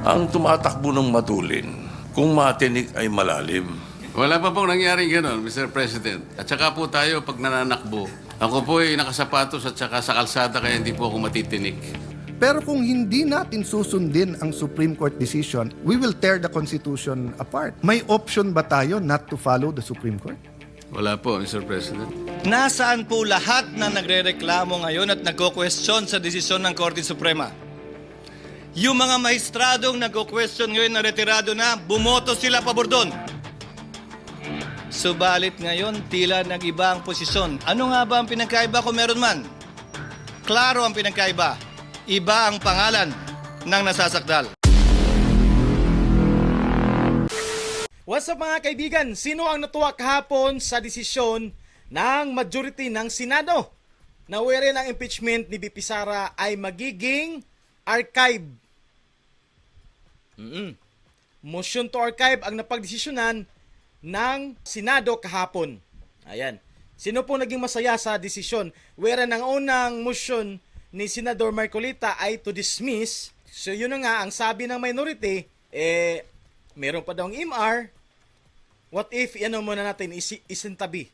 Ang tumatakbo ng matulin, kung matinik ay malalim. Wala pa pong nangyaring gano'n, Mr. President. At saka po tayo pag nananakbo. Ako po ay nakasapatos at saka sa kalsada kaya hindi po ako matitinik. Pero kung hindi natin susundin ang Supreme Court decision, we will tear the Constitution apart. May option ba tayo not to follow the Supreme Court? Wala po, Mr. President. Nasaan po lahat na nagrereklamo ngayon at nagko-question sa desisyon ng Korte Suprema? Yung mga mahistradong nagko-question ngayon na retirado na, bumoto sila pabor doon. Subalit ngayon, tila nag-iba ang posisyon. Ano nga ba ang pinagkaiba kung meron man? Klaro ang pinagkaiba. Iba ang pangalan ng nasasakdal. What's up mga kaibigan? Sino ang natuwa kahapon sa desisyon ng majority ng Senado na wherein ang impeachment ni BP Sara ay magiging archive? Motion to archive ang napagdesisyonan ng Senado kahapon. Ayan. Sino po naging masaya sa desisyon? Wherein ang unang motion ni Senador Marcolita ay to dismiss. So yun na nga, ang sabi ng minority, meron pa daw ang MR. What if, muna natin, isintabi.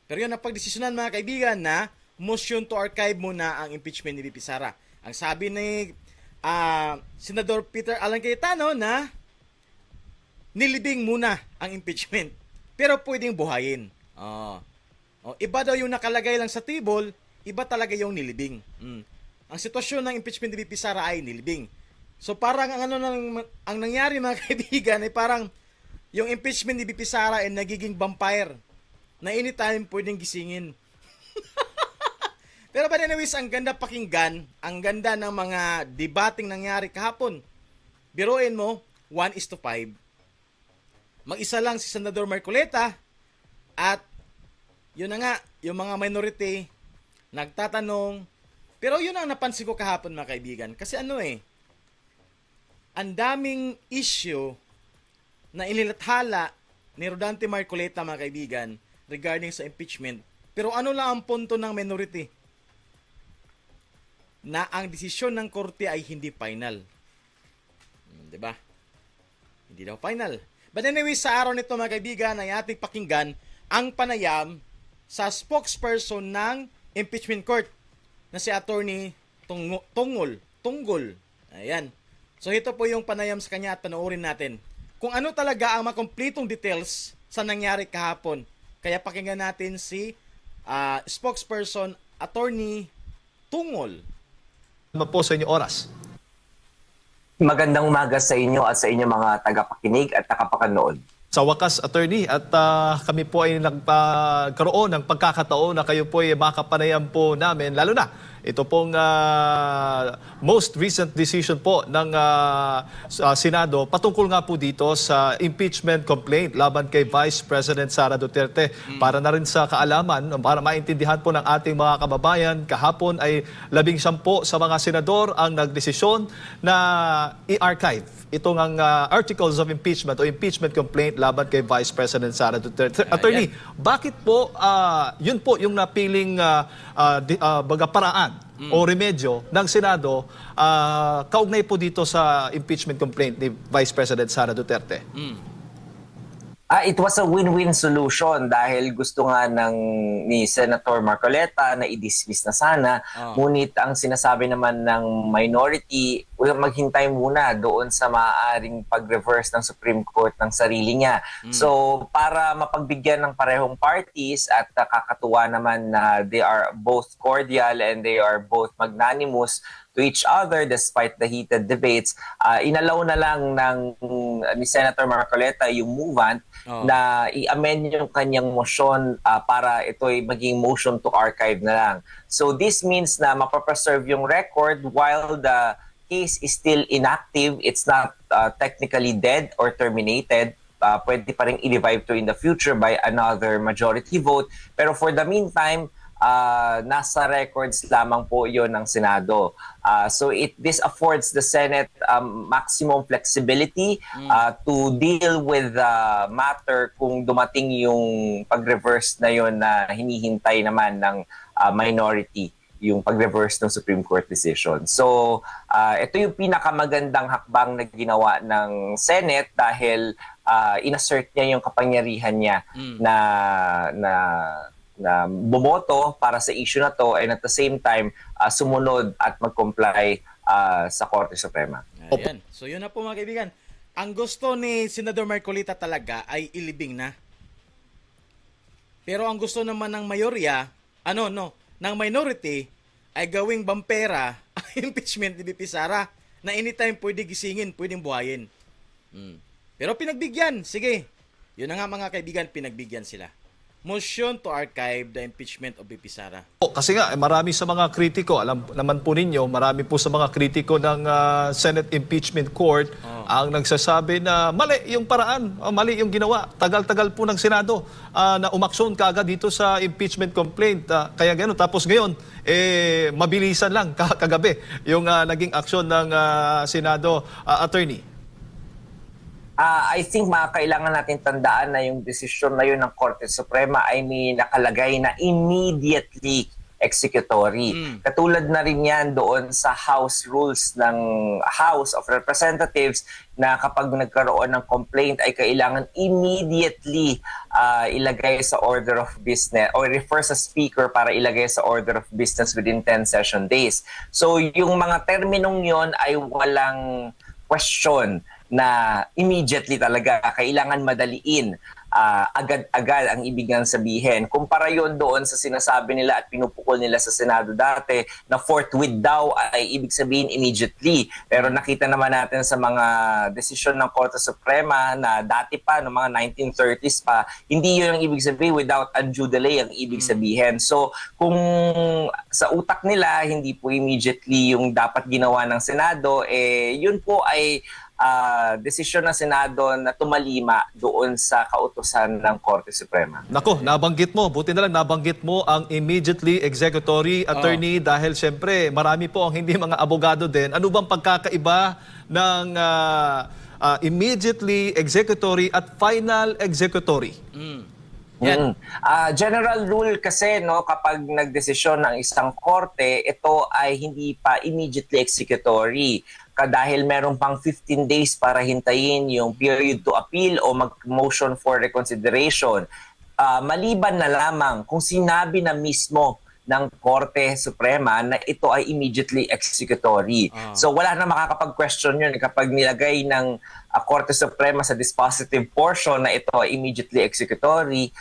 Pero yun ang pagdesisyonan mga kaibigan na motion to archive muna ang impeachment ni BP Sara. Ang sabi ni Senador Peter Alan Cayetano na nilibing muna ang impeachment. Pero pwedeng buhayin. Iba daw yung nakalagay lang sa table, iba talaga yung nilibing. Ang sitwasyon ng impeachment ni BP Sara ay nilibing. So parang ang nangyari mga kaibigan ay parang yung impeachment ni BP Sara ay nagiging vampire na anytime pwedeng gisingin. Pero anyways, ang ganda pakinggan, ang ganda ng mga debating nangyari kahapon. Biruin mo, 1:5. Mag-isa lang si Senador Marcoleta at yun na nga, yung mga minority nagtatanong. Pero yun ang napansin ko kahapon mga kaibigan. Kasi ang daming issue na inilathala ni Rodante Marcoleta mga kaibigan regarding sa impeachment. Pero ano lang ang punto ng minority? Na ang desisyon ng korte ay hindi final. Diba? Hindi daw final. But anyway, sa araw nito mga kaibigan ay ating pakinggan ang panayam sa spokesperson ng impeachment court na si Attorney Tunggol. Ayan. So ito po yung panayam sa kanya at panoorin natin kung ano talaga ang makompletong details sa nangyari kahapon. Kaya pakinggan natin si spokesperson Attorney Tunggol. Po sa inyo oras. Magandang umaga sa inyo at sa inyong mga tagapakinig at nakapakanood. Sa wakas, attorney, at kami po ay nagkaroon ng pagkakataon na kayo po ay makapanayam po namin, lalo na ito pong most recent decision po ng Senado patungkol nga po dito sa impeachment complaint laban kay Vice President Sara Duterte. Para na rin sa kaalaman, para maintindihan po ng ating mga kababayan, kahapon ay 11 sa mga senador ang nagdesisyon na i-archive itong ang articles of impeachment o impeachment complaint laban kay Vice President Sara Duterte. Attorney, bakit po yun po yung napiling paraan o remedyo ng Senado kaugnay po dito sa impeachment complaint ni Vice President Sara Duterte? It was a win-win solution dahil gusto nga ni Senator Marcoleta na i-dismiss na sana. Ngunit ang sinasabi naman ng minority, maghintay muna doon sa maaaring pag-reverse ng Supreme Court ng sarili niya. So para mapagbigyan ng parehong parties at kakatuwa naman na they are both cordial and they are both magnanimous to each other despite the heated debates, inalaw na lang ni Senator Marcoleta yung movant na i-amend yung kanyang motion para ito'y maging motion to archive na lang. So this means na mapapreserve yung record while the case is still inactive. It's not technically dead or terminated. Pwede pa rin i-revive to in the future by another majority vote. Pero for the meantime, nasa records lamang po yon ng Senado. So this affords the Senate maximum flexibility to deal with the matter kung dumating yung pag-reverse na yon na hinihintay naman ng minority. yung pag-reverse ng Supreme Court decision. So, ito yung pinakamagandang hakbang na ginawa ng Senate dahil inassert niya yung kapangyarihan niya na bumoto para sa issue na to, and at the same time sumunod at mag-comply sa Korte Suprema. Ayan. So yun na po mga kaibigan. Ang gusto ni Senador Marcolita talaga ay ilibing na. Pero ang gusto naman ng mayorya, ng minority ay gawing bampera ang impeachment ni BP Sara na anytime pwede gisingin, pwedeng buhayin. Pero pinagbigyan, sige. Yun na nga mga kaibigan, pinagbigyan sila. Motion to archive the impeachment of BP Sara. Kasi nga, marami sa mga kritiko, alam naman po ninyo, marami po sa mga kritiko ng Senate Impeachment Court ang nagsasabi na mali yung paraan, mali yung ginawa. Tagal-tagal po ng Senado na umaksyon kaagad dito sa impeachment complaint. Kaya gano'n. Tapos ngayon, mabilisan lang kagabi yung naging aksyon ng Senado attorney. I think kailangan natin tandaan na yung desisyon na yun ng Korte Suprema ay may nakalagay na immediately executory. Katulad na rin yan doon sa House rules ng House of Representatives na kapag nagkaroon ng complaint ay kailangan immediately ilagay sa order of business or refer sa speaker para ilagay sa order of business within 10 session days. So yung mga terminong yon ay walang question na immediately talaga kailangan madaliin, agad-agad ang ibig nang sabihin. Kumpara yon doon sa sinasabi nila at pinupukol nila sa Senado dati na forthwith daw ay ibig sabihin immediately. Pero nakita naman natin sa mga desisyon ng Korte Suprema na dati pa, no mga 1930s pa, hindi yun ang ibig sabihin, without undue delay ang ibig sabihin. So kung sa utak nila hindi po immediately yung dapat ginawa ng Senado, yun po ay desisyon ng Senado na tumalima doon sa kautusan ng Korte Suprema. Nako, nabanggit mo. Buti na lang nabanggit mo ang immediately executory attorney dahil siyempre marami po ang hindi mga abogado din. Ano bang pagkakaiba ng immediately executory at final executory? General rule kasi kapag nagdesisyon ng isang korte, ito ay hindi pa immediately executory dahil meron pang 15 days para hintayin yung period to appeal o mag-motion for reconsideration. Maliban na lamang kung sinabi na mismo ng Korte Suprema na ito ay immediately executory. So wala na makakapag-question yun kapag nilagay ng Korte Suprema sa dispositive portion na ito ay immediately executory,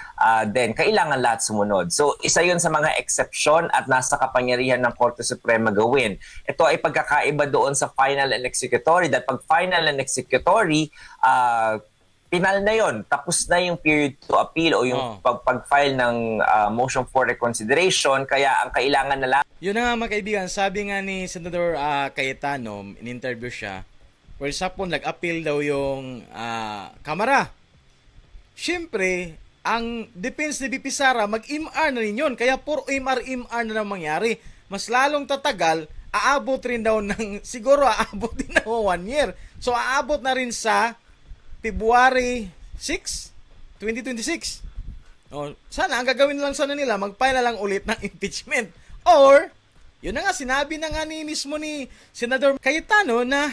then kailangan lahat sumunod. So isa yun sa mga exception at nasa kapangyarihan ng Korte Suprema gawin. Ito ay pagkakaiba doon sa final and executory. Dahil pag final and executory, final na yon, tapos na yung period to appeal o yung pag-file ng motion for reconsideration, kaya ang kailangan na lang. Yun na nga mga kaibigan, sabi nga ni Senator Cayetano, in-interview siya, for example, nag-appeal daw yung Kamara. Siyempre, ang defense ni BP Sara, mag-MR na rin yun, kaya puro MR na lang mangyari. Mas lalong tatagal, aabot rin daw ng, siguro aabot din ng 1 year. So aabot na rin sa February 6, 2026. Sana, ang gagawin lang sana nila, mag-file na lang ulit ng impeachment. Or, yun na nga, sinabi na nga mismo ni Senador Cayetano na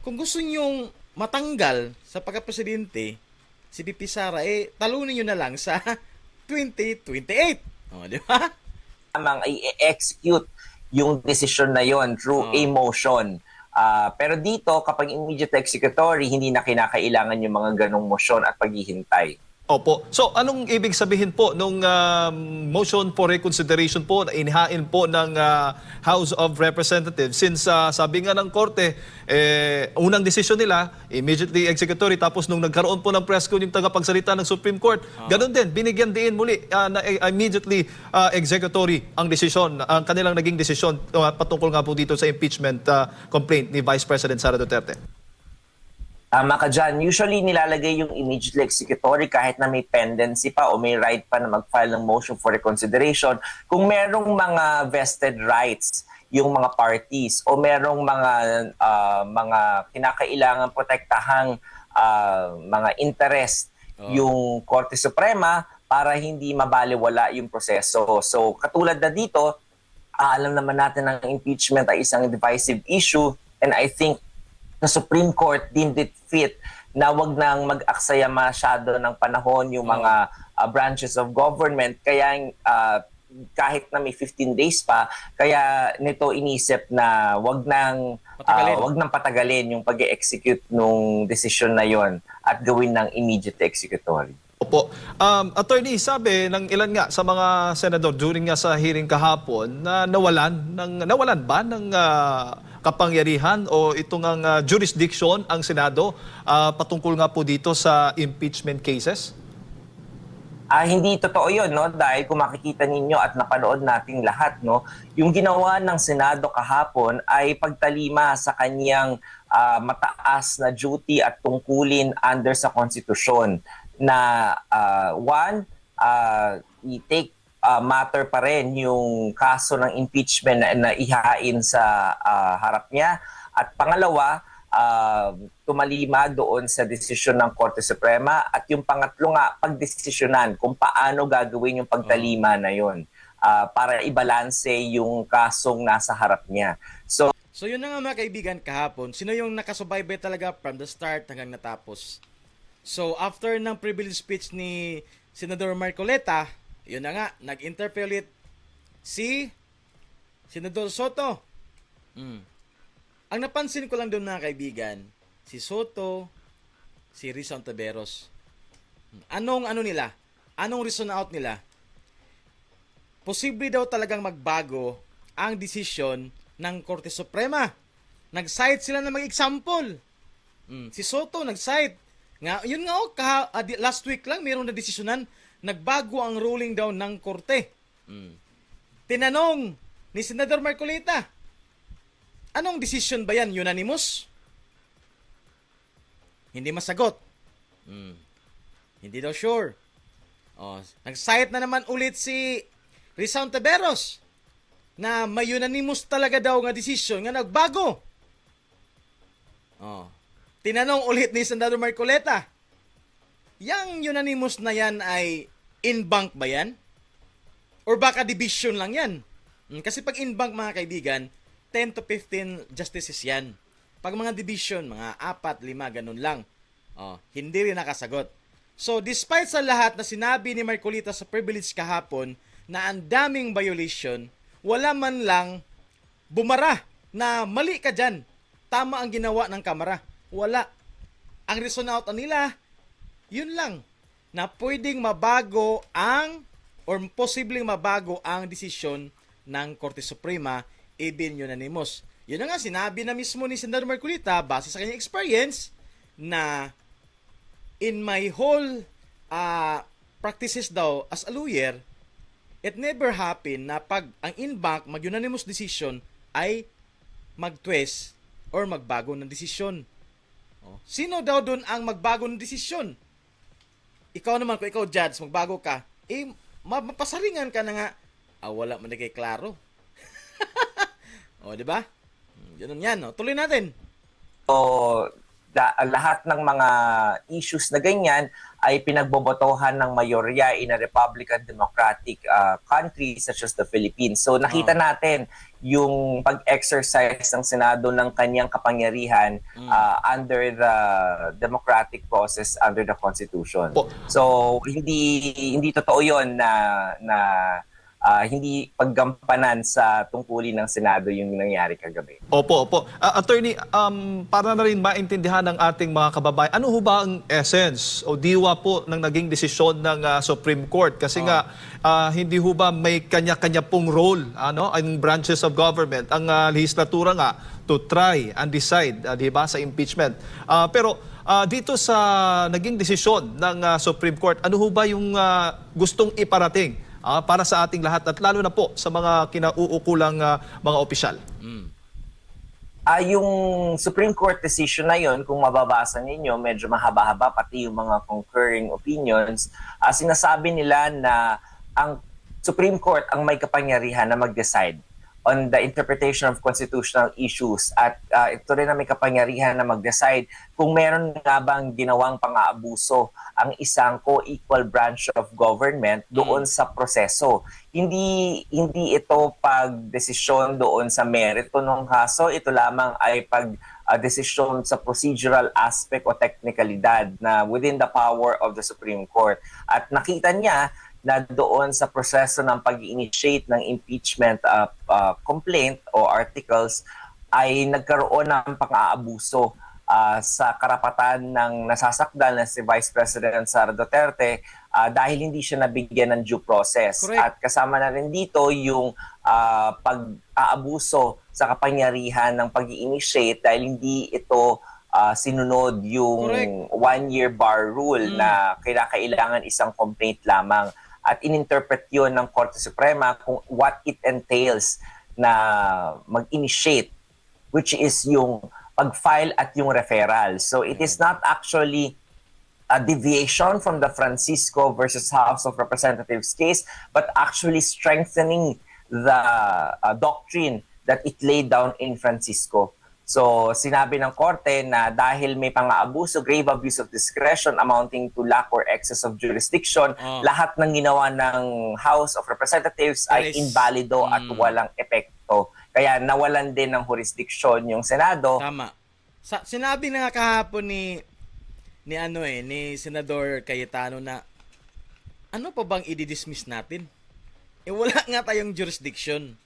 kung gusto nyong matanggal sa pagka-presidente, si BP Sara, talunin nyo na lang sa 2028. Di ba? Tamang i-execute yung decision na yon through a motion. Pero dito, kapag immediate executory, hindi na kinakailangan yung mga ganong motion at paghihintay. Opo. So, anong ibig sabihin po nung motion for reconsideration po na inihain po ng House of Representatives? Since sabi nga ng Korte, unang desisyon nila, immediately executory, tapos nung nagkaroon po ng press con yung tagapagsalita ng Supreme Court, ganun din, binigyan din muli na immediately executory ang desisyon, ang kanilang naging desisyon patungkol nga po dito sa impeachment complaint ni Vice President Sara Duterte. Tama ka dyan. Usually nilalagay yung immediately executory kahit na may pendency pa o may right pa na mag-file ng motion for reconsideration. Kung merong mga vested rights yung mga parties o merong mga kinakailangan protektahang mga interest yung Korte Suprema para hindi mabaliwala yung proseso. So katulad na dito, alam naman natin ang impeachment ay isang divisive issue, and I think the Supreme Court deemed it fit na wag nang mag-aksaya masyado ng panahon yung mga branches of government. Kaya kahit na may 15 days pa, kaya nito inisip na wag nang patagalin yung pag-execute nung desisyon na yon at gawin ng immediate executory. Opo. Attorney, sabi ng ilan nga sa mga senador during nga sa hearing kahapon na nawalan ba ng kapangyarihan o itong ang jurisdiction ang Senado patungkol nga po dito sa impeachment cases? Hindi totoo yun, no? Dahil kung makikita ninyo at napanood nating lahat, no, yung ginawa ng Senado kahapon ay pagtalima sa kanyang mataas na duty at tungkulin under sa konstitusyon na i-take matter pa rin yung kaso ng impeachment na ihain sa harap niya. At pangalawa, tumalima doon sa desisyon ng Korte Suprema. At yung pangatlo nga, pagdesisyonan kung paano gagawin yung pagtalima na yun para ibalanse yung kasong nasa harap niya. So yun na nga mga kaibigan kahapon, sino yung nakasubaybay talaga from the start hanggang natapos? So after ng privilege speech ni Senador Marcoleta, yun na nga, nag-interpellate si Senador Soto. Ang napansin ko lang doon mga kaibigan, si Soto, si Risa Ontiveros. Anong reason out nila? Posible daw talagang magbago ang desisyon ng Korte Suprema. Nag-cite sila ng mga example. Si Soto nag-cite. Yun nga last week lang mayroong na desisyonan, nagbago ang ruling daw ng Korte. Tinanong ni Senador Marcoleta, anong decision ba yan? Unanimous? Hindi masagot. Hindi daw sure. Nag-cite na naman ulit si Risa Ontiveros na may unanimous talaga daw nga decision nga nagbago. Tinanong ulit ni Senador Marcoleta, yang unanimous na yan ay in-bank ba yan? Or baka division lang yan? Kasi pag in-bank mga kaibigan, 10 to 15 justices yan. Pag mga division, mga 4, 5, ganun lang. Hindi rin nakasagot. So, despite sa lahat na sinabi ni Marcoleta sa privilege kahapon na ang daming violation, wala man lang bumara na mali ka dyan. Tama ang ginawa ng Kamara. Wala. Ang reason out nila, yun lang, na pwedeng mabago or posibleng mabago ang desisyon ng Korte Suprema, even unanimous. Yun na nga, sinabi na mismo ni Senador Marcoleta, base sa kanyang experience, na in my whole practices daw as a lawyer, it never happened na pag ang in-bank mag-unanimous decision ay mag-twist or magbago ng desisyon. Sino daw doon ang magbago ng desisyon? Ikaw naman, kung ikaw judge, magbago ka, mapasaringan ka na nga, wala man na kay klaro. Di ba? Ganun yan. Tuloy natin. Lahat ng mga issues na ganyan ay pinagbobotohan ng mayorya in a Republican Democratic country such as the Philippines. So nakita natin yung pag-exercise ng Senado ng kanyang kapangyarihan under the democratic process under the Constitution. So hindi totoo yon na hindi paggampanan sa tungkulin ng Senado yung nangyari kagabi. Opo. Attorney, para na rin maintindihan ng ating mga kababayan, ano ho ba ang essence o diwa po ng naging desisyon ng Supreme Court? Kasi nga, hindi ho ba may kanya-kanya pong role ang branches of government, ang legislatura nga, to try and decide, di ba, sa impeachment. Pero dito sa naging desisyon ng Supreme Court, ano ho ba yung gustong iparating para sa ating lahat at lalo na po sa mga kinauukulang mga opisyal? Yung Supreme Court decision na yun, kung mababasa ninyo, medyo mahaba-haba, pati yung mga concurring opinions, sinasabi nila na ang Supreme Court ang may kapangyarihan na mag-decide on the interpretation of constitutional issues at ito rin na may kapangyarihan na mag-decide kung meron nga bang ginawang pang-aabuso ang isang co-equal branch of government doon sa proseso. Hindi ito pagdesisyon doon sa merito ng kaso, ito lamang ay desisyon sa procedural aspect o teknikalidad na within the power of the Supreme Court. At nakita niya na doon sa proseso ng pag-initiate ng impeachment complaint o articles ay nagkaroon ng pang-aabuso sa karapatan ng nasasakdal na si Vice President Sara Duterte dahil hindi siya nabigyan ng due process. Correct. At kasama na rin dito yung pag-aabuso sa kapangyarihan ng pag-initiate dahil hindi ito sinunod yung Correct. one-year bar rule na kailangan isang complaint lamang. At ininterpret yun ng Korte Suprema kung what it entails na mag-initiate, which is yung pag-file at yung referral. So it is not actually a deviation from the Francisco versus House of Representatives case, but actually strengthening the doctrine that it laid down in Francisco. So, sinabi ng Korte na dahil may pang-aabuso, grave abuse of discretion amounting to lack or excess of jurisdiction, lahat ng ginawa ng House of Representatives ay invalido at walang epekto. Kaya nawalan din ng jurisdiction yung Senado. Tama. Sinabi na nga kahapon ni Senador Cayetano na ano pa bang i-dismiss natin? Wala nga tayong jurisdiction.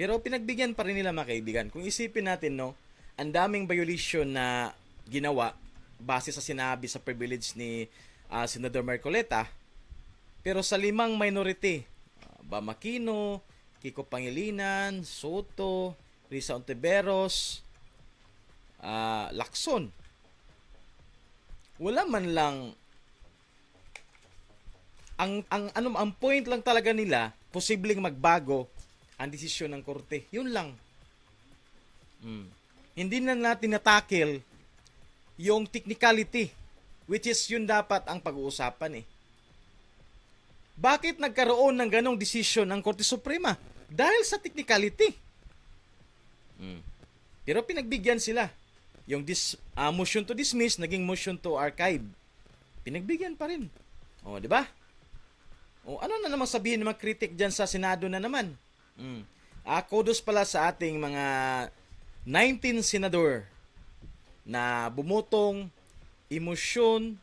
Pero pinagbigyan pa rin nila, mga kaibigan. Kung isipin natin, ang daming violation na ginawa base sa sinabi sa privilege ni Senador Marcoleta. Pero sa 5 minority, Bam Aquino, Kiko Pangilinan, Soto, Risa Ontiveros, Lacson, wala man lang ang point lang talaga nila, posibleng magbago ang desisyon ng korte. Yun lang. Hindi na natin natakil yung technicality, which is yun dapat ang pag-uusapan Bakit nagkaroon ng ganong desisyon ng Korte Suprema? Dahil sa technicality. Pero pinagbigyan sila. Yung motion to dismiss, naging motion to archive. Pinagbigyan pa rin. O, di ba? O, ano na namang sabihin ng mga critic dyan sa Senado na naman? Kudos pala sa ating mga 19 senador na bumotong i-motion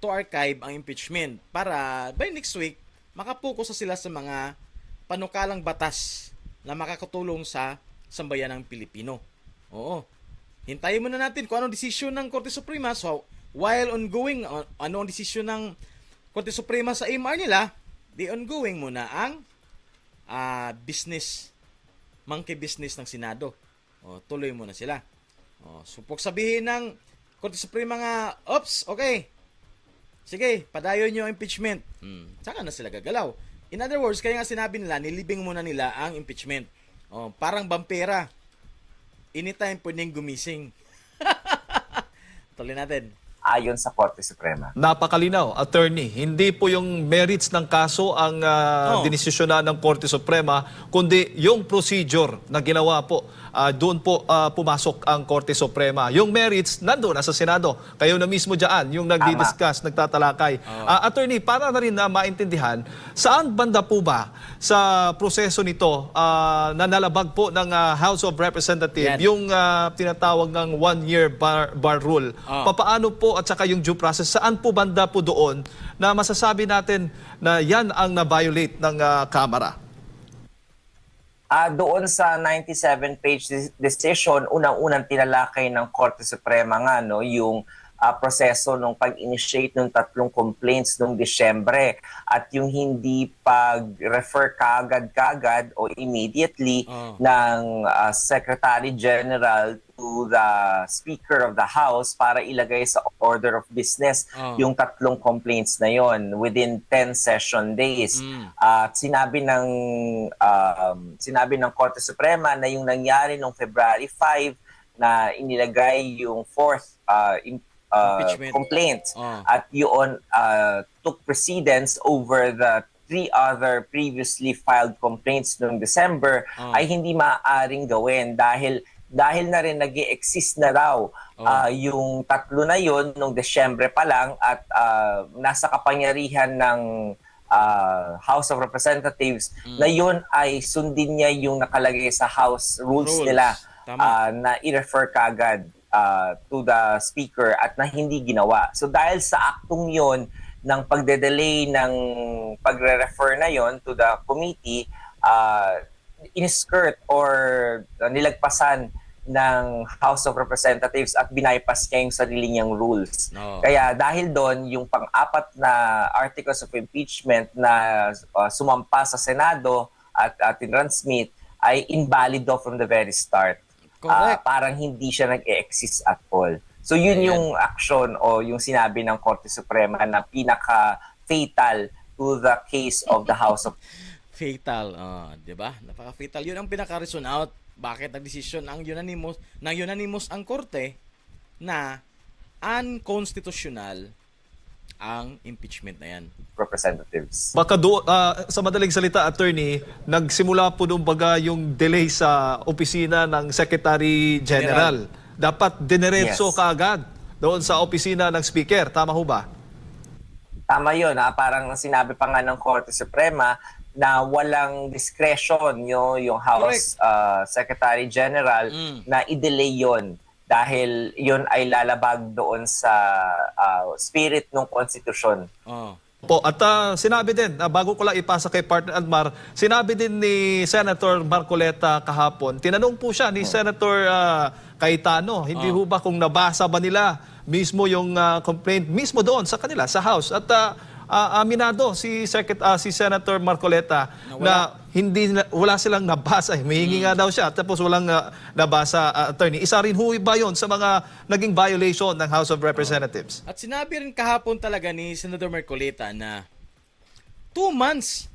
to archive ang impeachment para by next week makapokus sila sa mga panukalang batas na makakatulong sa sambayanang Pilipino. Oo. Hintayin muna natin kung anong desisyon ng Korte Suprema. So, while ongoing, ano ang desisyon ng Korte Suprema sa MR nila, di ongoing muna ang monkey business ng Senado. Tuloy muna sila. So, pag sabihin ng Korte Suprema nga, oops, okay, sige, padayon nyo ang impeachment. Saka na sila gagalaw. In other words, kaya nga sinabi nila, nilibing muna nila ang impeachment. Parang vampira. Anytime pwedeng gumising. Tuloy natin. Ayon sa Korte Suprema. Napakalinaw, attorney. Hindi po yung merits ng kaso ang dinesisyonan ng Korte Suprema, kundi yung procedure na ginawa po. Doon po pumasok ang Korte Suprema. Yung merits, nandun na sa Senado. Kayo na mismo dyan, yung nagdi-discuss, nagtatalakay. Attorney, para na rin na maintindihan, saan banda po ba sa proseso nito na nalabag po ng House of Representatives, yung tinatawag ng one-year bar rule? Papaano po at saka yung due process, saan po banda po doon na masasabi natin na yan ang na-violate ng Kamara? Doon sa 97-page decision, unang-unang tinalakay ng Korte Suprema nga yung proseso ng pag-initiate ng 3 complaints noong Disyembre at yung hindi pag-refer kagad o immediately ng Secretary General to the Speaker of the House para ilagay sa order of business yung 3 complaints na yon within 10 session days. At sinabi ng Korte Suprema na yung nangyari noong February 5 na inilagay yung 4th complaint at yun took precedence over the 3 other previously filed complaints noong December ay hindi maaaring gawin dahil na rin nag-exist na raw yung tatlo na yon noong Desyembre pa lang at nasa kapangyarihan ng House of Representatives na yun ay sundin niya yung nakalagay sa House rules nila na i-refer kagad to the Speaker at na hindi ginawa. So dahil sa aktong yon ng pagde-delay ng pagre-refer na yon to the committee, in-skirt or nilagpasan ng House of Representatives at bypass niya yung sarili niyang rules. Kaya dahil doon, yung pang-apat na articles of impeachment na sumampa sa Senado at tinransmit ay invalid from the very start. Parang hindi siya nag-exist at all. So yun yung action o yung sinabi ng Korte Suprema na pinaka-fatal to the case of the House of... Fatal, di ba? Napaka-fatal. Yun ang pinaka-reason out bakit nagdesisyon ang unanimous ang korte na unconstitutional ang impeachment na yan. Representatives. Baka sa madaling salita, attorney, nagsimula po nung baga yung delay sa opisina ng Secretary General. Dapat dineretso kaagad doon sa opisina ng Speaker. Tama ho ba? Tama yun. Parang sinabi pa nga ng Korte Suprema na walang discretion yung House Secretary General na i-delay yon dahil yon ay lalabag doon sa spirit ng konstitusyon. Po, at sinabi din, bago ko lang ipasa kay partner Almar, sinabi din ni Senator Marcoleta kahapon, tinanong po siya ni Senator Cayetano, hindi ho ba kung nabasa ba nila mismo yung complaint mismo doon sa kanila, sa House. At aminado si Senator Marcoleta na wala silang nabasa. Humihingi nga daw siya tapos walang nabasa, attorney. Isa rin ho ba yun sa mga naging violation ng House of Representatives? At sinabi rin kahapon talaga ni Senator Marcoleta na 2 months.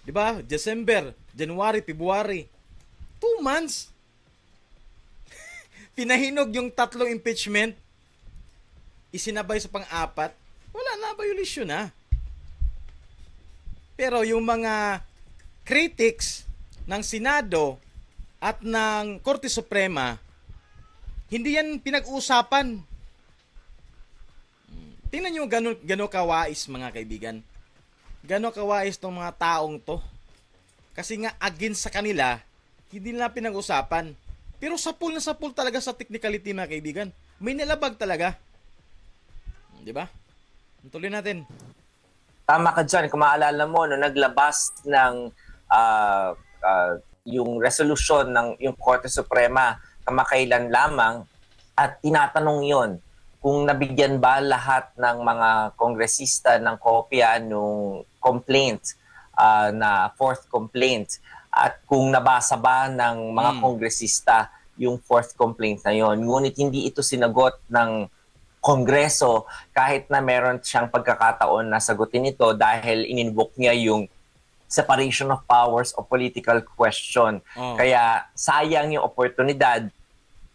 Di ba? December, January, February. 2 months. Pinahinog yung 3 impeachment. Isinabay sa pang-4. Wala na, violation na. Pero yung mga critics ng Senado at ng Korte Suprema, hindi yan pinag-uusapan. Tingnan nyo gano'n kawais, mga kaibigan. Gano'n kawais tong mga taong to. Kasi nga against sa kanila, hindi nila pinag-usapan. Pero sapul na sapul talaga sa technicality, mga kaibigan. May nilabag talaga. Di ba? Tuloy natin. Tama ka dyan. Kung maalala mo, no, naglabas ng yung resolution ng yung Korte Suprema kamakailan lamang at tinatanong yon kung nabigyan ba lahat ng mga kongresista ng kopya nung complaint na 4th complaint at kung nabasa ba ng mga kongresista yung 4th complaint na yon. Ngunit hindi ito sinagot ng Kongreso kahit na meron siyang pagkakataon na sagutin ito dahil in-invoke niya yung separation of powers o political question. Kaya sayang yung oportunidad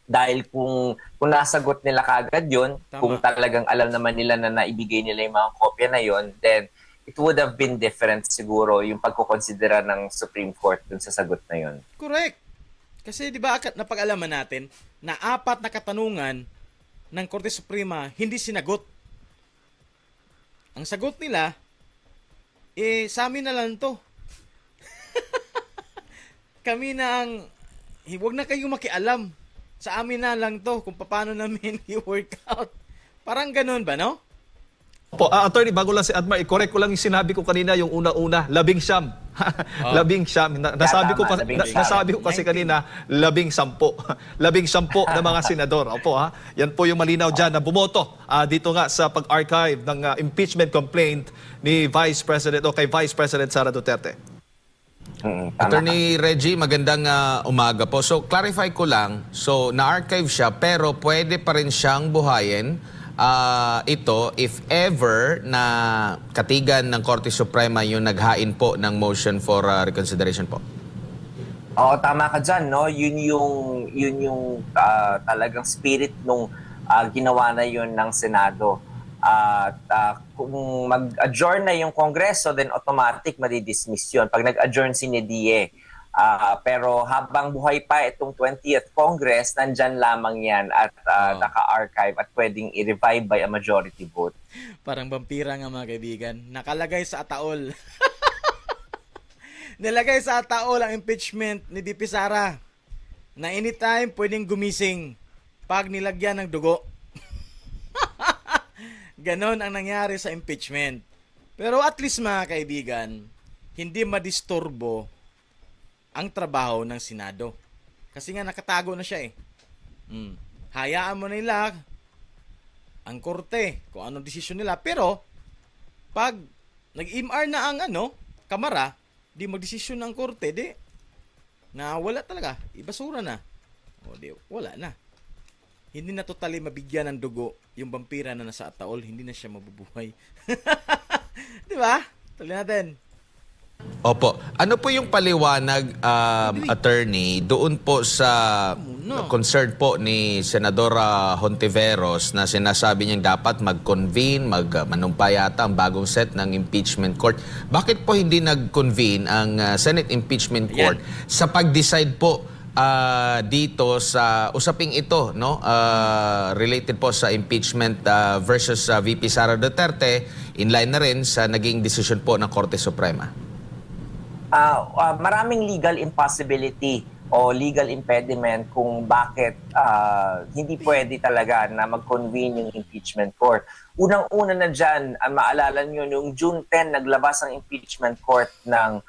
dahil kung nasagot nila kagad yun, kung talagang alam naman nila na naibigay nila yung mga kopya na yun, then it would have been different siguro yung pagkukonsidera ng Supreme Court dun sa sagot na yun. Correct. Kasi di ba napag-alaman natin na 4 na katanungan ng Korte Suprema hindi sinagot. Ang sagot nila, sa amin na lang to. Kami na ang, huwag na kayong makialam. Sa amin na lang to kung paano namin i-work out. Parang ganun ba, no? Po, attorney, bago lang si Admar, i-correct ko lang yung sinabi ko kanina, yung una-una, 19. 19. Nasabi ko pa, nasabi ko kasi kanina, 19. 19 na mga senador. Opo, ha? Yan po yung malinaw dyan na bumoto dito nga sa pag-archive ng impeachment complaint ni Vice President o kay Vice President Sara Duterte. Attorney Reggie, magandang umaga po. So, clarify ko lang. So, na-archive siya pero pwede pa rin siyang buhayin ito if ever na katigan ng Korte Suprema yung naghain po ng motion for reconsideration po. Oo, tama ka dyan, no? Yun yung talagang spirit nung ginawa na yun ng Senado. At kung mag-adjourn na yung Kongreso, then automatic madidismiss yun pag nag-adjourn si Nedie. Pero habang buhay pa itong 20th Congress, nandyan lamang yan at naka-archive at pwedeng i-revive by a majority vote. Parang vampira nga mga kaibigan. Nakalagay sa ataol. Nilagay sa ataol ang impeachment ni VP Sara na anytime pwedeng gumising pag nilagyan ng dugo. Ganon ang nangyari sa impeachment. Pero at least mga kaibigan, hindi madisturbo ang trabaho ng Senado. Kasi nga nakatago na siya Hayaan mo nila ang korte kung anong desisyon nila. Pero pag nag-MR na ang kamara, di magdesisyon ng korte, di na wala talaga, ibasura na. O di, wala na. Hindi na totally mabigyan ng dugo yung vampira na nasa ataol, hindi na siya mabubuhay. Di ba? Tuloy natin. Opo. Ano po yung paliwanag, attorney, doon po sa concern po ni Senadora Hontiveros na sinasabi niyang dapat mag-convene, manumpay yata ang bagong set ng impeachment court. Bakit po hindi nag-convene ang Senate Impeachment Court sa pag-decide po dito sa usaping ito, no? Related po sa impeachment versus VP Sara Duterte, in line na rin sa naging decision po ng Korte Suprema? Maraming legal impossibility o legal impediment kung bakit hindi pwede talaga na mag-convene yung impeachment court. Unang-una na dyan, maalala nyo, noong June 10, naglabas ang impeachment court ng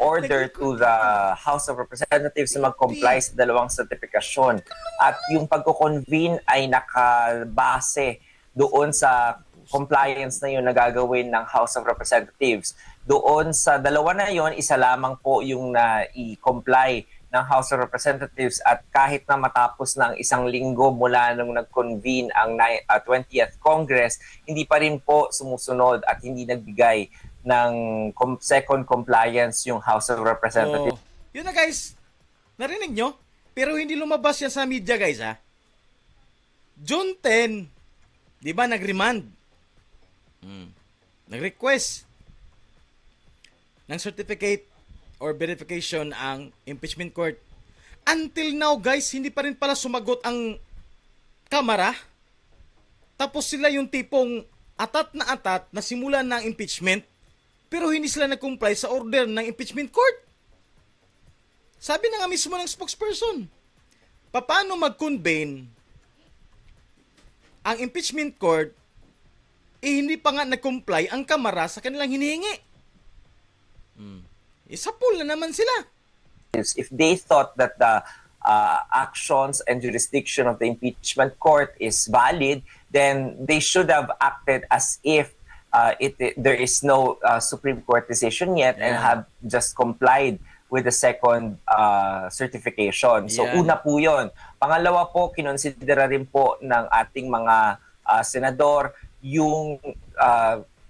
order to the House of Representatives na mag-comply sa dalawang certification. At yung pagko-convene ay nakabase doon sa compliance na yun na gagawin ng House of Representatives. Doon sa dalawa na yon, isa lamang po yung na-i-comply ng House of Representatives at kahit na matapos na ang isang linggo mula nung nag-convene ang 20th Congress, hindi pa rin po sumusunod at hindi nagbigay ng second compliance yung House of Representatives. Yun na guys, narinig nyo? Pero hindi lumabas yan sa media guys June 10, di ba nag-remand? Nag-request ng certificate or verification ang impeachment court. Until now guys, hindi pa rin pala sumagot ang Kamara. Tapos sila yung tipong atat na simulan ng impeachment pero hindi sila nag-comply sa order ng impeachment court. Sabi na nga mismo ng spokesperson, paano mag-convene ang impeachment court hindi pa nga nag-comply ang Kamara sa kanilang hinihingi. Isapul na naman sila. If they thought that the actions and jurisdiction of the impeachment court is valid, then they should have acted as if there is no Supreme Court decision yet and have just complied with the second certification. So una po yun. Pangalawa po, kinonsidera rin po ng ating mga senador yung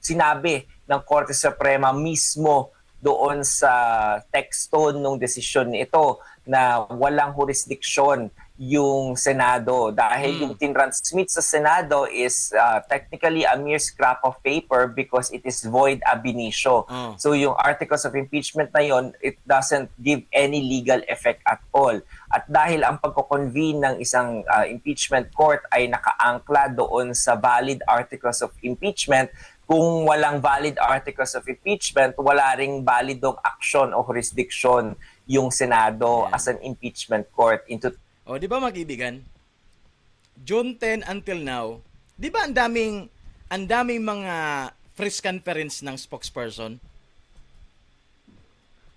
sinabi ng Korte Suprema mismo doon sa teksto ng desisyon nito na walang jurisdiction yung Senado dahil yung tinransmit sa Senado is technically a mere scrap of paper because it is void ab initio. So yung articles of impeachment na yon, it doesn't give any legal effect at all. At dahil ang pagko-convene ng isang impeachment court ay nakaangkla doon sa valid articles of impeachment, kung walang valid articles of impeachment, wala ring validong action o jurisdiction yung Senado as an impeachment court. O, di ba mga kaibigan? June 10 until now, di ba ang daming mga press conference ng spokesperson?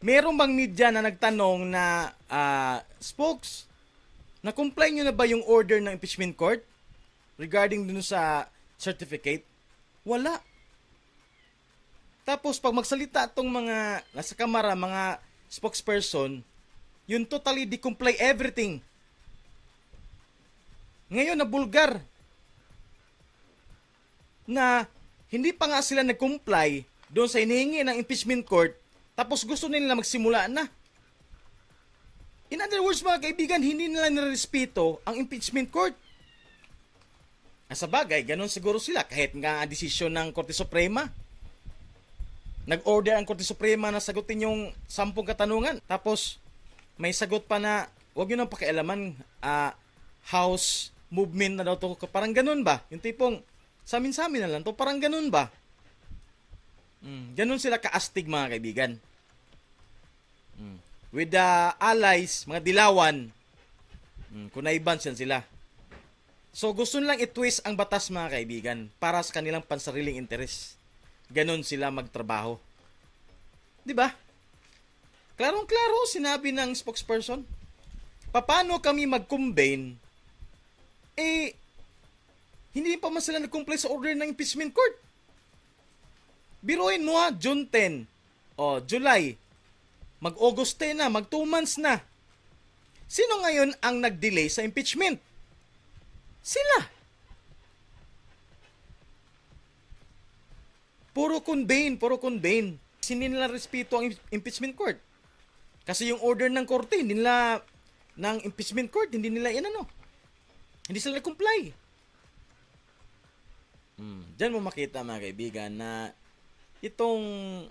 Merong bang media na nagtanong na, spokes, na-comply nyo na ba yung order ng impeachment court regarding dun sa certificate? Wala. Tapos pag magsalita itong mga nasa Kamara, mga spokesperson, yun totally di-comply everything. Ngayon na bulgar na hindi pa nga sila nag-comply doon sa hinihingi ng impeachment court, tapos gusto nila magsimula na. In other words mga kaibigan, hindi nila nirespeto ang impeachment court. Sa bagay, ganun siguro sila. Kahit nga ang desisyon ng Korte Suprema, nag-order ang Korte Suprema na sagutin yung 10 katanungan. Tapos, may sagot pa na, huwag nyo nang pakialaman, House movement na daw to. Parang ganun ba? Yung tipong, samin-samin na lang to. Parang ganun ba? Ganun sila kaastig, mga kaibigan. With the allies, mga dilawan, kunayban sila. So gusto nilang i-twist ang batas, mga kaibigan, para sa kanilang pansariling interes. Ganon sila magtrabaho. 'Di ba? Klarong-klaro sinabi ng spokesperson. Paano kami mag-convene? Hindi pa man sila nag-comply sa order ng impeachment court. Biruin mo June 10. July. Mag-August 10 na, mag 2 months na. Sino ngayon ang nag-delay sa impeachment? Sila. Puro convene. Hindi nila respeto ang impeachment court. Kasi yung order ng korte, ng impeachment court, hindi nila hindi sila nag-comply. Diyan mo makita, mga kaibigan, na itong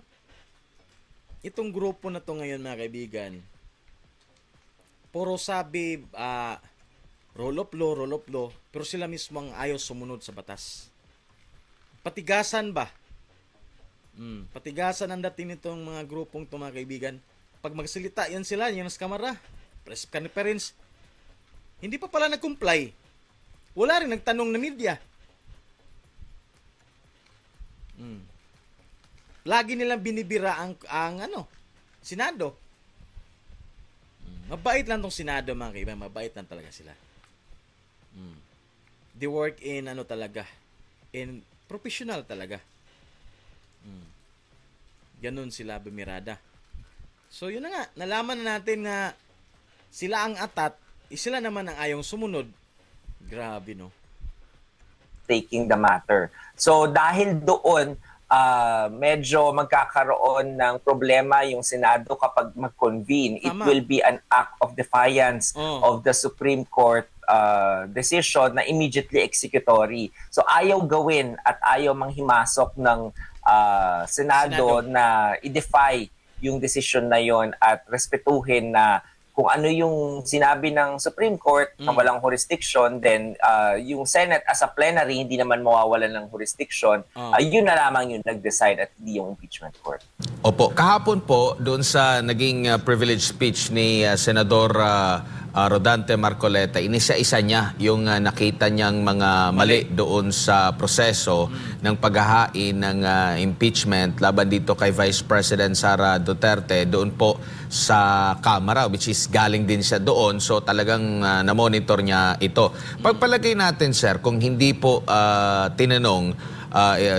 grupo na to ngayon, mga kaibigan, puro sabi, rule of law, pero sila mismo ang ayaw sumunod sa batas. Patigasan ba? Patigasan ang dating nitong mga grupong to, mga kaibigan. Pag magsalita, yan sila, yan sa kamera, press conference, hindi pa pala nag-comply. Wala rin nagtanong na media. Lagi nilang binibira ang Senado. Mabait lang tong Senado, mga kaibigan. Mabait lang talaga sila. They work in in professional talaga. Ganun sila bumirada. So yun na nga, nalaman na natin na sila ang atat, sila naman ang ayong sumunod. Grabe, no? Taking the matter. So dahil doon, medyo magkakaroon ng problema yung Senado kapag mag-convene. It Tama. will be an act of defiance of the Supreme Court decision na immediately executory. So ayaw gawin at ayaw manghimasok ng Senado na i-defy yung decision na yon at respetuhin na kung ano yung sinabi ng Supreme Court na walang jurisdiction, then yung Senate as a plenary hindi naman mawawalan ng jurisdiction. Yun na lamang yung nag-decide at hindi yung impeachment court. Opo, kahapon po doon sa naging privilege speech ni Senador Rodante Marcoleta, inisa-isa niya yung nakita niyang mga mali doon sa proseso ng paghahain ng impeachment laban dito kay Vice President Sara Duterte doon po sa Kamara, which is galing din siya doon. So talagang na-monitor niya ito. Pagpalagay natin, sir, kung hindi po tinanong,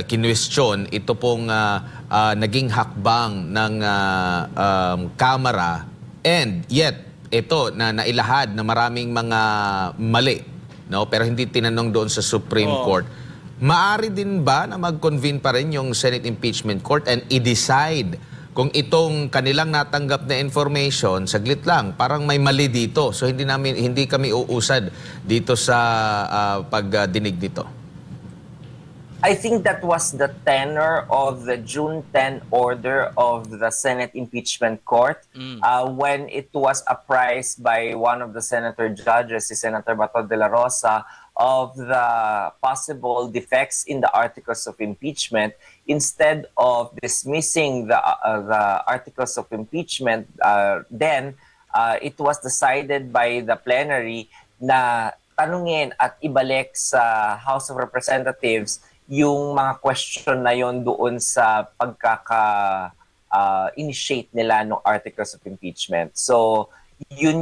kinwestiyon, ito pong naging hakbang ng Kamara, and yet ito na nailahad na maraming mga mali, no? Pero hindi tinanong doon sa Supreme Court. Maari din ba na mag-convene pa rin yung Senate Impeachment Court and i-decide kung itong kanilang natanggap na information, saglit lang, parang may mali dito. So hindi kami uusad dito sa pagdinig nito. I think that was the tenor of the June 10 order of the Senate Impeachment Court when it was apprised by one of the senator judges, si Senator Bato de la Rosa, of the possible defects in the articles of impeachment. Instead of dismissing the articles of impeachment, then it was decided by the plenary na tanungin at ibalik sa House of Representatives yung mga question na yon doon sa pagkaka-initiate nila ng articles of impeachment. So, yun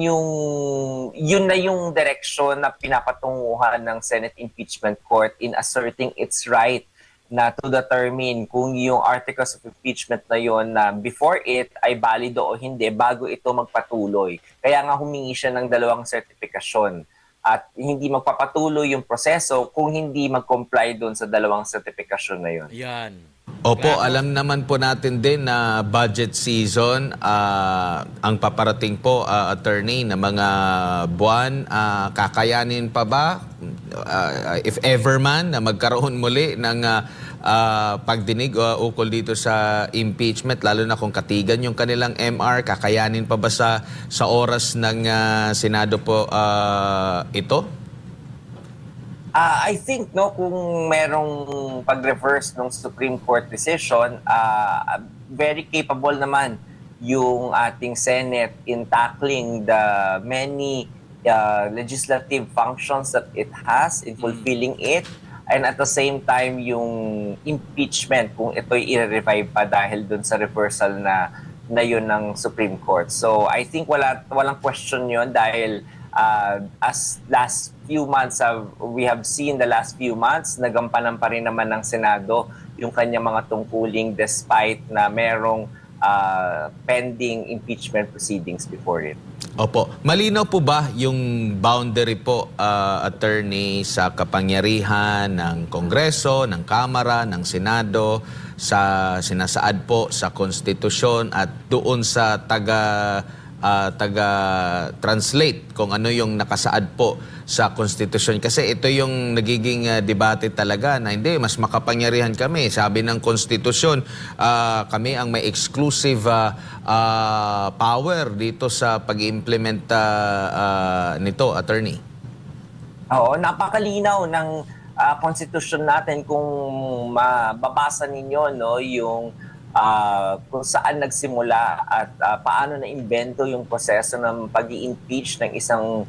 na yung direction na pinapatunguhan ng Senate Impeachment Court in asserting its right na to determine kung yung articles of impeachment na yon na before it ay balido o hindi bago ito magpatuloy. Kaya nga humingi siya ng 2 sertifikasyon. At hindi magpapatuloy yung proseso kung hindi mag-comply doon sa 2 sertifikasyon na yun. Yan. Opo, alam naman po natin din na budget season ang paparating po, attorney, na mga buwan. Kakayanin pa ba if ever man na magkaroon muli ng pagdinig ukol dito sa impeachment, lalo na kung katigan yung kanilang MR, kakayanin pa ba sa oras ng Senado po ito? I think kung merong pag-reverse ng Supreme Court decision, very capable naman yung ating Senate in tackling the many legislative functions that it has, in fulfilling it, and at the same time yung impeachment kung ito'y i-revive pa dahil dun sa reversal na yun ng Supreme Court. So I think walang question yun dahil as we have seen the last few months, nagampanan pa rin naman ng Senado yung kanyang mga tungkuling despite na merong pending impeachment proceedings before it. Opo. Malinaw po ba yung boundary po, attorney, sa kapangyarihan ng Kongreso, ng Kamara, ng Senado, sa sinasaad po sa konstitusyon at doon sa taga-translate kung ano yung nakasaad po sa konstitusyon? Kasi ito yung nagiging debate talaga na hindi, mas makapangyarihan kami. Sabi ng konstitusyon, kami ang may exclusive power dito sa pag-implement nito, attorney. Oo, napakalinaw ng konstitusyon natin kung mababasa ninyo yung kung saan nagsimula at paano na-imbento yung proseso ng pag-i-impeach ng isang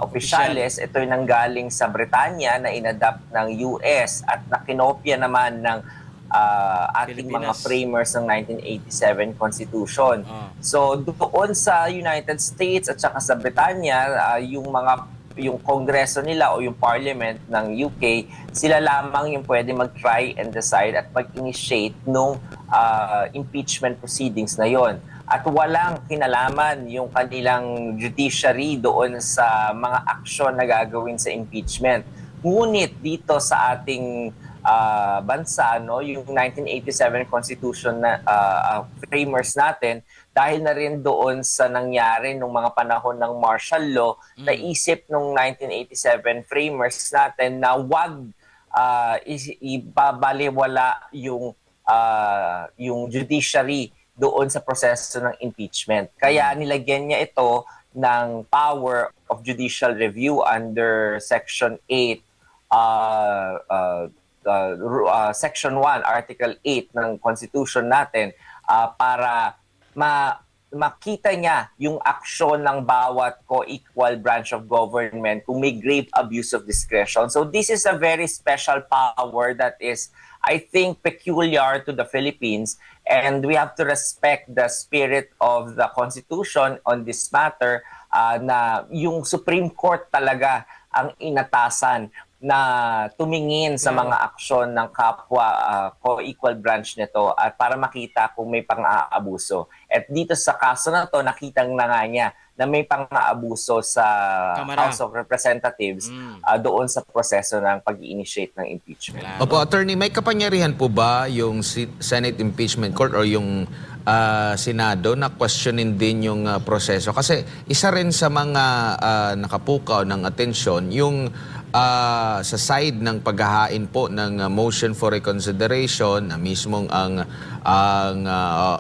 opisyales. Ito yung nanggaling sa Britanya na inadapt ng US at nakinopya naman ng ating mga framers ng 1987 Constitution. So doon sa United States at saka sa Britanya, yung kongreso nila o yung parliament ng UK, sila lamang yung pwede mag-try and decide at mag-initiate nung impeachment proceedings na yon. At walang kinalaman yung kanilang judiciary doon sa mga aksyon na gagawin sa impeachment. Ngunit dito sa ating bansa, yung 1987 Constitution na framers natin, dahil na rin doon sa nangyari nung mga panahon ng martial law, naisip nung 1987 framers natin na wag ibabaliwala yung judiciary doon sa proseso ng impeachment. Kaya nilagyan niya ito ng power of judicial review under Section 8, Section 1, Article 8 ng Constitution natin para makita niya yung aksyon ng bawat co-equal branch of government kung may grave abuse of discretion. So this is a very special power that is, I think, peculiar to the Philippines, and we have to respect the spirit of the Constitution on this matter, na yung Supreme Court talaga ang inatasan na tumingin sa mga aksyon ng kapwa co-equal branch nito at para makita kung may pang-aabuso. At dito sa kaso na to, nakitang na nga niya na may pang-aabuso sa House of Representatives doon sa proseso ng pag-i-initiate ng impeachment. Opo, attorney, may kapangyarihan po ba yung Senate Impeachment Court or yung Senado na questionin din yung proseso? Kasi isa rin sa mga nakapukaw ng atensyon yung sa side ng paghahain po ng motion for reconsideration na mismong ang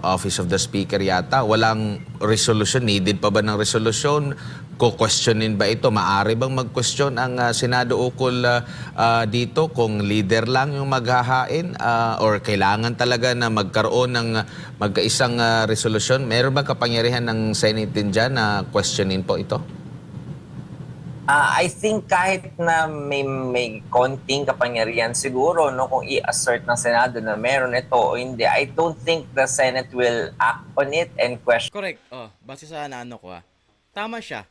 Office of the Speaker yata, walang resolution. Needed pa ba ng resolution? Ko-questionin ba ito? Maaari bang mag-question ang Senado ukol dito kung leader lang yung maghahain or kailangan talaga na magkaroon ng magkaisang resolution? Meron bang kapangyarihan ng Senate din dyan na questionin po ito? I think kahit na may konting kapangyarihan siguro kung i-assert ng Senado na meron ito o hindi, I don't think the Senate will act on it and question. Correct. Base sa naano ko tama siya.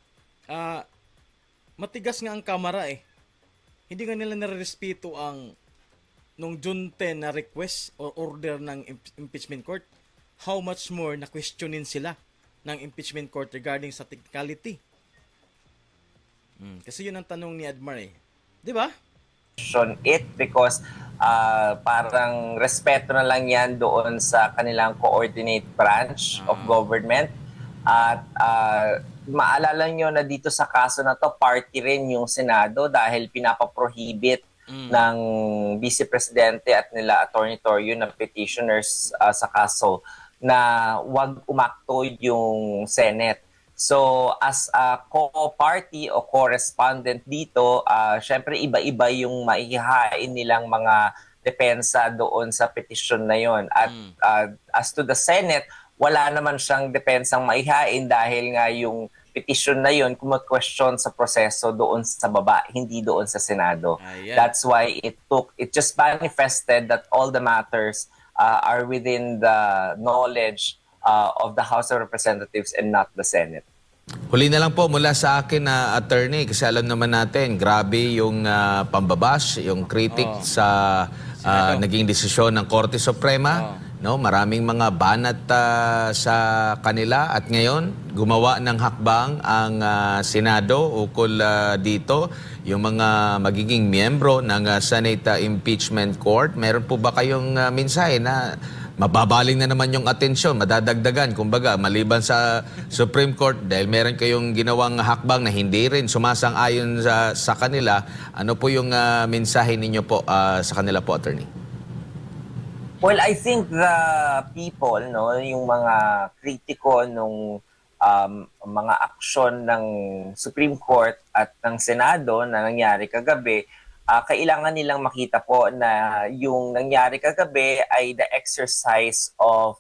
Matigas nga ang Kamara Hindi nga nila narerespeto ang nung June 10 na request or order ng impeachment court. How much more na questionin sila ng impeachment court regarding sa technicality. Kasi yun ang tanong ni Admar Di ba? It because parang respeto na lang yan doon sa kanilang coordinate branch of government at maalala nyo na dito sa kaso na to, party rin yung Senado dahil pinapaprohibit ng Vice Presidente at nila Attorney Torrio na petitioners sa kaso na wag umakto yung Senate. So as a co-party o co-respondent dito, syempre iba-iba yung maihahain nilang mga depensa doon sa petition na yon. At as to the Senate, wala naman siyang depensang maihain dahil nga yung petition na yon kumo-question sa proseso doon sa baba, hindi doon sa Senado. Ayan. That's why it just manifested that all the matters are within the knowledge of the House of Representatives and not the Senate. Huli na lang po mula sa akin na attorney, kasi alam naman natin, grabe yung pambabash, yung critic sa naging desisyon ng Korte Suprema. No, maraming mga banat sa kanila at ngayon gumawa ng hakbang ang Senado ukol dito, yung mga magiging miyembro ng Senate Impeachment Court. Meron po ba kayong mensahe na mababaling na naman yung atensyon, madadagdagan, kumbaga, maliban sa Supreme Court, dahil meron kayong ginawang hakbang na hindi rin sumasang-ayon sa kanila, ano po yung mensahe ninyo po sa kanila po, attorney? Well, I think the people, no, yung mga kritiko nung mga aksyon ng Supreme Court at ng Senado na nangyari kagabi, kailangan nilang makita po na yung nangyari kagabi ay the exercise of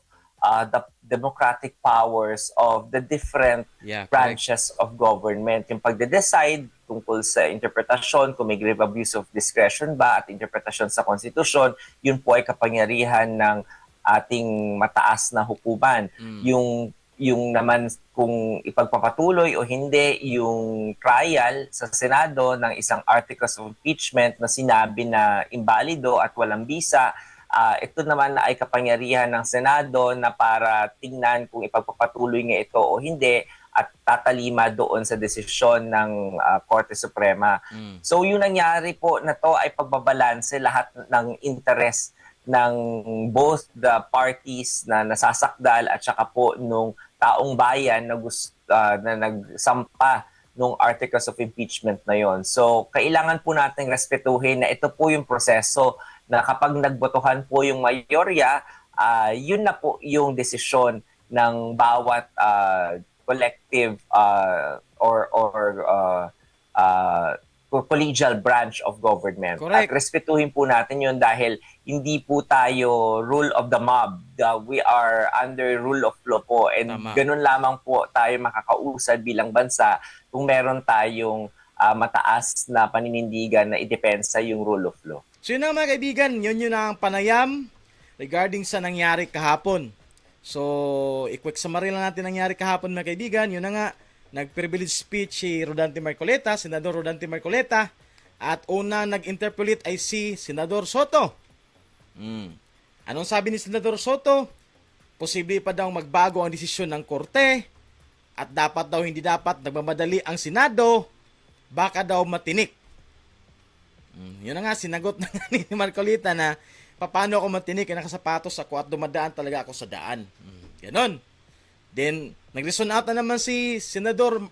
the democratic powers of the different branches of government. Yung pagde-decide tungkol sa interpretasyon, kung may grave abuse of discretion ba at interpretasyon sa konstitusyon, yun po ay kapangyarihan ng ating mataas na hukuman. Yung naman kung ipagpapatuloy o hindi yung trial sa Senado ng isang articles of impeachment na sinabi na imbalido at walang bisa, ito naman na ay kapangyarihan ng Senado na para tingnan kung ipagpapatuloy nga ito o hindi at tatalima doon sa desisyon ng Korte Suprema. So yung nangyari po na to ay pagbabalanse lahat ng interest ng both the parties na nasasakdal at saka po nung taong bayan na na nagsampa nung articles of impeachment na yon. So kailangan po nating respetuhin na ito po yung proseso na kapag nagbotohan po yung mayorya, yun na po yung desisyon ng bawat collective collegial branch of government. Correct. At respetuhin po natin yun dahil hindi po tayo rule of the mob. We are under rule of law po. And Tama. ganun lamang po tayo makakausad bilang bansa kung meron tayong mataas na paninindigan na idepensa yung rule of law. So yun na mga kaibigan, yun ang panayam regarding sa nangyari kahapon. So, i-quick summary lang natin nangyari kahapon mga kaibigan. Yun na nga, nag-privilege speech si Rodante Marcoleta, Senador Rodante Marcoleta, at unang nag-interpolate ay si Senador Soto. Anong sabi ni Senador Soto? Posible pa daw magbago ang desisyon ng korte at dapat daw hindi dapat nagmamadali ang Senado, baka daw matinik. Yun na nga, sinagot na ni Marcoleta na paano ako matinik, nakasapatos ako at dumadaan talaga ako sa daan. Ganon. Then, nag-reason out na naman si Senador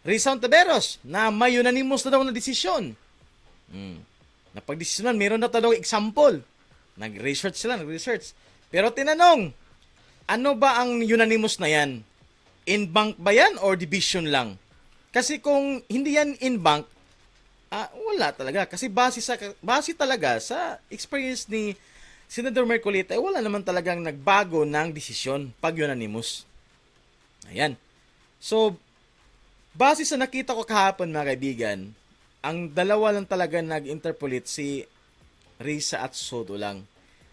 Risa Ontiveros na may unanimous na daw na desisyon. Napag-desisyonan, meron na daw example. Nag-research sila, Pero tinanong, ano ba ang unanimous na yan? In-bank ba yan or division lang? Kasi kung hindi yan in-bank, wala talaga. Kasi base talaga sa experience ni Senador Marcoleta, wala naman talagang nagbago ng desisyon pag unanimous. Ayan. So, base sa nakita ko kahapon mga kaibigan, ang dalawa lang talaga nag-interpolate, si Risa at Soto lang.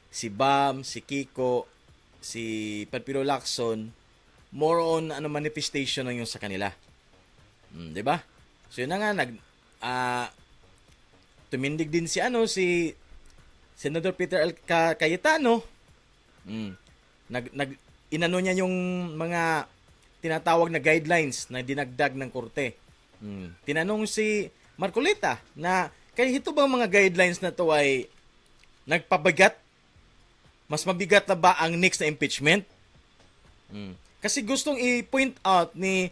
Si Bam, si Kiko, si Padpilo Lacson, more on manifestation lang yung sa kanila. 'Di ba? So yun na nga, tumindig din si Senador Peter L. Cayetano. Inano niya yung mga tinatawag na guidelines na dinagdag ng korte. Tinanong si Marcoleta na kaya ito bang mga guidelines na to ay nagpabigat? Mas mabigat na ba ang next na impeachment? Kasi gustong i-point out ni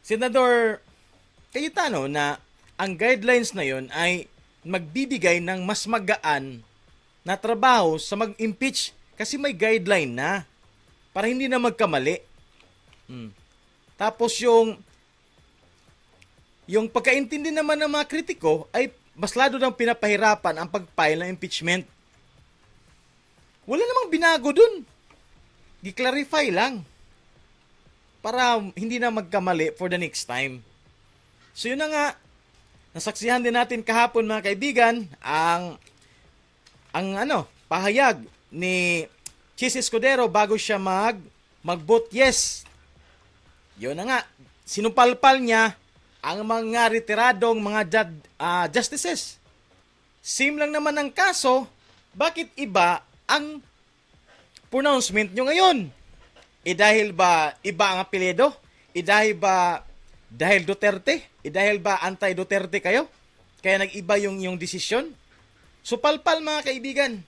Senador Cayetano na ang guidelines na yon ay magbibigay ng mas magaan na trabaho sa mag-impeach kasi may guideline na para hindi na magkamali. Tapos yung pagkaintindi naman ng mga kritiko ay mas lalo nang pinapahirapan ang pag-file ng impeachment. Wala namang binago dun. Gi-clarify lang para hindi na magkamali for the next time. So yun na nga, nasaksihan din natin kahapon mga kaibigan ang pahayag ni Chis Escudero bago siya mag-vote yes. Yun na nga, sinumpalpal niya ang mga retiradong mga justices. Same lang naman ang kaso, bakit iba ang pronouncement nyo ngayon? Dahil ba iba ang apelyido? Dahil Duterte? Dahil ba anti-Duterte kayo? Kaya nag-iba yung desisyon? So palpal mga kaibigan.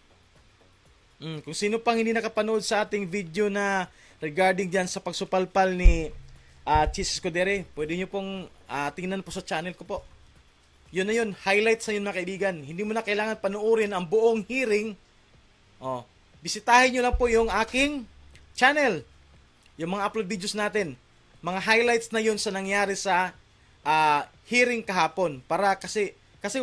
Kung sino pang hindi nakapanood sa ating video na regarding dyan sa pagsupalpal ni Chis Escudero, pwede nyo pong tingnan po sa channel ko po. Yun na yun, highlights na yun mga kaibigan. Hindi mo na kailangan panoorin ang buong hearing. Bisitahin nyo lang po yung aking channel. Yung mga upload videos natin. Mga highlights na yun sa nangyari sa hearing kahapon. Para kasi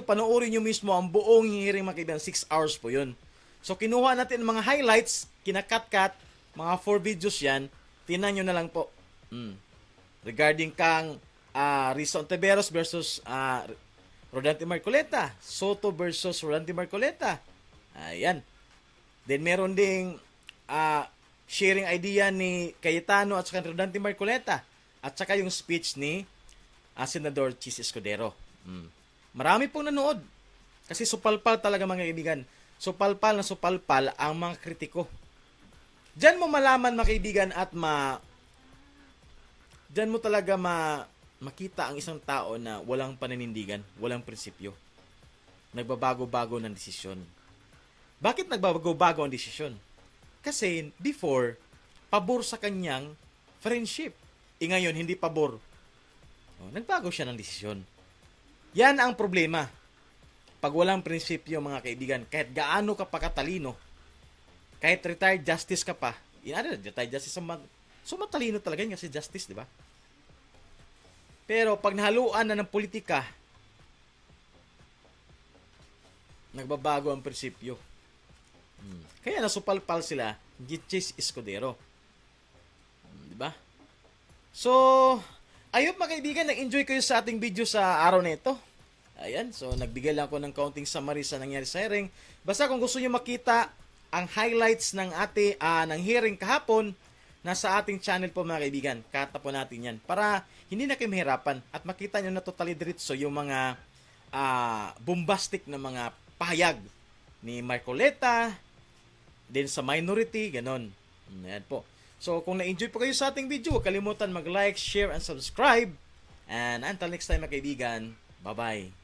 panoorin nyo mismo ang buong hearing mga kaibigan. 6 hours po yun. So kinuha natin mga highlights, kinakat-kat, mga 4 videos yan. Tingnan nyo na lang po. Regarding kang Risa Ontiveros versus Rodante Marcoleta. Soto versus Rodante Marcoleta. Ayan. Then meron ding sharing idea ni Cayetano at saka Rodante Marcoleta. At saka yung speech ni Senador Chis Escudero. Marami pong nanood. Kasi supalpal talaga mga kaibigan. Supalpal na supalpal ang mga kritiko. Diyan mo malaman mga kaibigan at diyan mo talaga makita ang isang tao na walang paninindigan, walang prinsipyo. Nagbabago-bago ng desisyon. Bakit nagbabago-bago ang desisyon? Kasi before, pabor sa kanyang friendship. Ngayon, hindi pabor. Nagbago siya ng desisyon. Yan ang problema. Pag walang prinsipyo mga kaibigan, kahit gaano ka pa katalino, kahit retired justice ka pa, retired justice so matalino talaga yun kasi justice, di ba? Pero pag nahaluan na ng politika, nagbabago ang prinsipyo. Kaya nasupalpal sila ni Chis Escudero. Di ba? So, ayun mga kaibigan, nag-enjoy kayo sa ating video sa araw na ito. Ayan, so nagbigay lang ako ng counting summary sa nangyari sa hearing. Basta kung gusto niyo makita ang highlights ng ng hearing kahapon, nasa ating channel po mga kaibigan. Kata po natin yan para hindi na kayo mahirapan at makita nyo na totally diretso yung mga bombastic na mga pahayag ni Marcoleta, din sa minority, ganon. Ayan po. So kung na-enjoy po kayo sa ating video, huwag kalimutan mag-like, share, and subscribe. And until next time mga kaibigan, bye-bye.